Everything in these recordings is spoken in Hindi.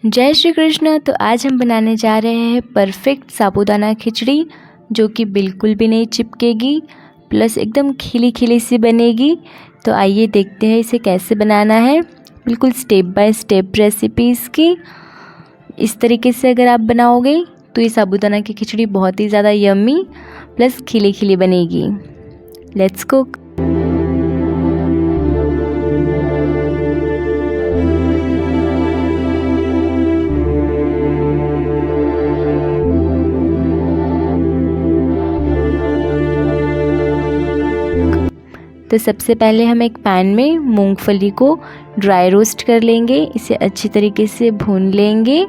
जय श्री कृष्ण। तो आज हम बनाने जा रहे हैं परफेक्ट साबूदाना खिचड़ी, जो कि बिल्कुल भी नहीं चिपकेगी, प्लस एकदम खिली खिली सी बनेगी। तो आइए देखते हैं इसे कैसे बनाना है। बिल्कुल स्टेप बाय स्टेप रेसिपी इसकी। इस तरीके से अगर आप बनाओगे तो ये साबूदाना की खिचड़ी बहुत ही ज़्यादा यम्मी प्लस खिली खिली बनेगी। Let's cook. तो सबसे पहले हम एक पैन में मूंगफली को ड्राई रोस्ट कर लेंगे। इसे अच्छी तरीके से भून लेंगे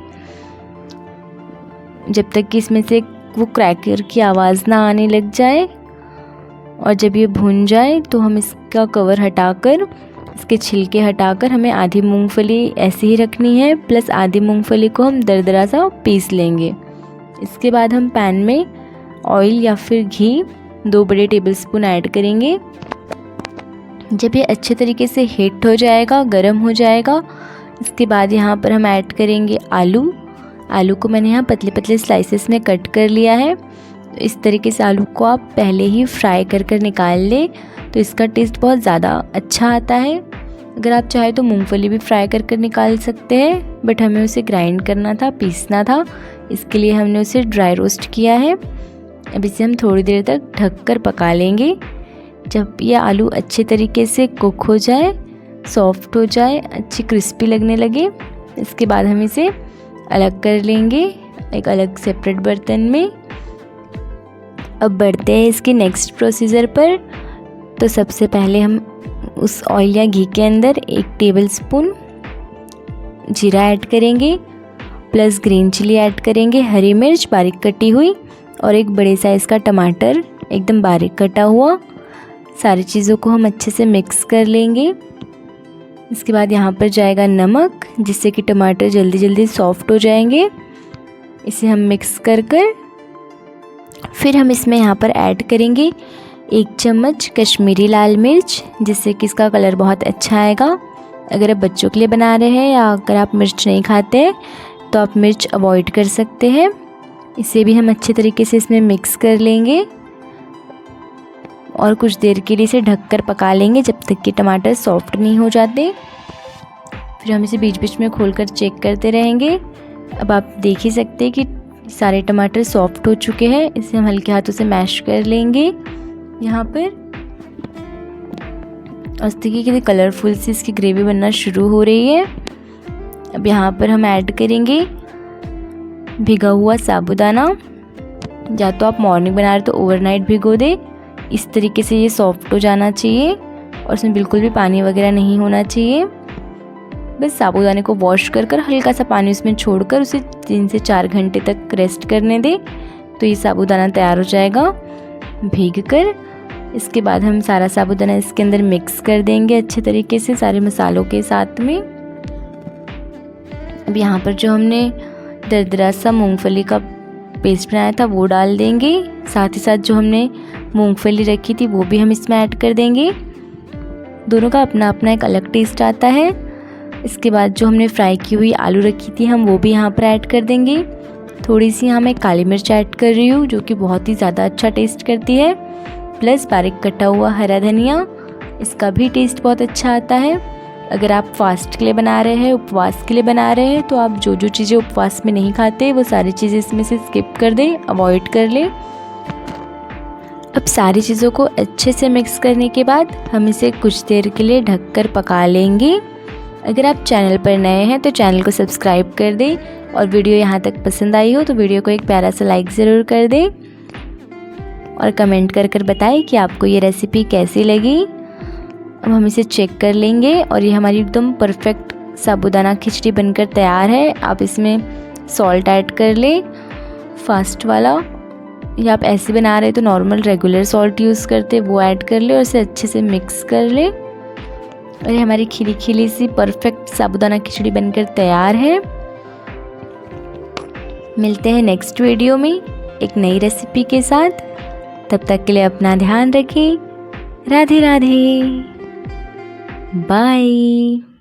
जब तक कि इसमें से वो क्रैकर की आवाज़ ना आने लग जाए। और जब ये भून जाए तो हम इसका कवर हटाकर, इसके छिलके हटाकर, हमें आधी मूंगफली ऐसे ही रखनी है, प्लस आधी मूंगफली को हम दरदरा सा पीस लेंगे। इसके बाद हम पैन में ऑयल या फिर घी 2 बड़े टेबलस्पून ऐड करेंगे। जब ये अच्छे तरीके से हीट हो जाएगा, गर्म हो जाएगा, इसके बाद यहाँ पर हम ऐड करेंगे आलू को मैंने यहाँ पतले पतले स्लाइसेस में कट कर लिया है। तो इस तरीके से आलू को आप पहले ही फ्राई कर निकाल लें तो इसका टेस्ट बहुत ज़्यादा अच्छा आता है। अगर आप चाहे तो मूंगफली भी फ्राई कर निकाल सकते हैं, बट हमें उसे ग्राइंड करना था, पीसना था, इसके लिए हमने उसे ड्राई रोस्ट किया है। अब इसे हम थोड़ी देर तक ढककर पका लेंगे। जब ये आलू अच्छे तरीके से कुक हो जाए, सॉफ्ट हो जाए, अच्छी क्रिस्पी लगने लगे, इसके बाद हम इसे अलग कर लेंगे एक अलग सेपरेट बर्तन में। अब बढ़ते हैं इसके नेक्स्ट प्रोसीजर पर। तो सबसे पहले हम उस ऑयल या घी के अंदर 1 टेबलस्पून जीरा ऐड करेंगे, प्लस ग्रीन चिली ऐड करेंगे, हरी मिर्च बारीक कटी हुई, और एक बड़े साइज़ का टमाटर एकदम बारीक कटा हुआ। सारी चीज़ों को हम अच्छे से मिक्स कर लेंगे। इसके बाद यहाँ पर जाएगा नमक, जिससे कि टमाटर जल्दी जल्दी सॉफ्ट हो जाएंगे। इसे हम मिक्स कर फिर हम इसमें यहाँ पर ऐड करेंगे 1 चम्मच कश्मीरी लाल मिर्च, जिससे कि इसका कलर बहुत अच्छा आएगा। अगर आप बच्चों के लिए बना रहे हैं या अगर आप मिर्च नहीं खाते हैं तो आप मिर्च अवॉइड कर सकते हैं। इसे भी हम अच्छे तरीके से इसमें मिक्स कर लेंगे और कुछ देर के लिए इसे ढककर पका लेंगे जब तक कि टमाटर सॉफ्ट नहीं हो जाते। फिर हम इसे बीच बीच में खोलकर चेक करते रहेंगे। अब आप देख ही सकते हैं कि सारे टमाटर सॉफ्ट हो चुके हैं। इसे हम हल्के हाथों से मैश कर लेंगे यहाँ पर। और इस तरीके की कलरफुल सी इसकी ग्रेवी बनना शुरू हो रही है। अब यहाँ पर हम ऐड करेंगे भिगा हुआ साबूदाना। या तो आप मॉर्निंग बना रहे तो ओवरनाइट भिगो दे। इस तरीके से ये सॉफ्ट हो जाना चाहिए और इसमें बिल्कुल भी पानी वगैरह नहीं होना चाहिए। बस साबूदाने को वॉश कर हल्का सा पानी उसमें छोड़कर उसे 3 से 4 घंटे तक रेस्ट करने दें, तो ये साबूदाना तैयार हो जाएगा भीग कर। इसके बाद हम सारा साबूदाना इसके अंदर मिक्स कर देंगे अच्छे तरीके से सारे मसालों के साथ में। अब यहाँ पर जो हमने दरदरा सा मूंगफली का पेस्ट बनाया था वो डाल देंगे। साथ ही साथ जो हमने मूंगफली रखी थी वो भी हम इसमें ऐड कर देंगे। दोनों का अपना अपना एक अलग टेस्ट आता है। इसके बाद जो हमने फ्राई की हुई आलू रखी थी हम वो भी यहाँ पर ऐड कर देंगे। थोड़ी सी यहाँ मैं काली मिर्च ऐड कर रही हूँ, जो कि बहुत ही ज़्यादा अच्छा टेस्ट करती है, प्लस बारीक कटा हुआ हरा धनिया, इसका भी टेस्ट बहुत अच्छा आता है। अगर आप फास्ट के लिए बना रहे हैं, उपवास के लिए बना रहे हैं, तो आप जो जो चीज़ें उपवास में नहीं खाते वो सारी चीज़ें इसमें से स्किप कर दें, अवॉइड कर लें। अब सारी चीज़ों को अच्छे से मिक्स करने के बाद हम इसे कुछ देर के लिए ढककर पका लेंगे। अगर आप चैनल पर नए हैं तो चैनल को सब्सक्राइब कर दें, और वीडियो यहाँ तक पसंद आई हो तो वीडियो को एक प्यारा सा लाइक ज़रूर कर दें और कमेंट कर बताएं कि आपको ये रेसिपी कैसी लगी। अब हम इसे चेक कर लेंगे और ये हमारी एकदम परफेक्ट साबूदाना खिचड़ी बनकर तैयार है। आप इसमें सॉल्ट ऐड कर लें, फास्ट वाला, या आप ऐसे बना रहे तो नॉर्मल रेगुलर सॉल्ट यूज़ करते वो ऐड कर ले और इसे अच्छे से मिक्स कर ले। और ये हमारी खिली खिली सी परफेक्ट साबूदाना खिचड़ी बनकर तैयार है। मिलते हैं नेक्स्ट वीडियो में एक नई रेसिपी के साथ। तब तक के लिए अपना ध्यान रखें। राधे राधे, बाय।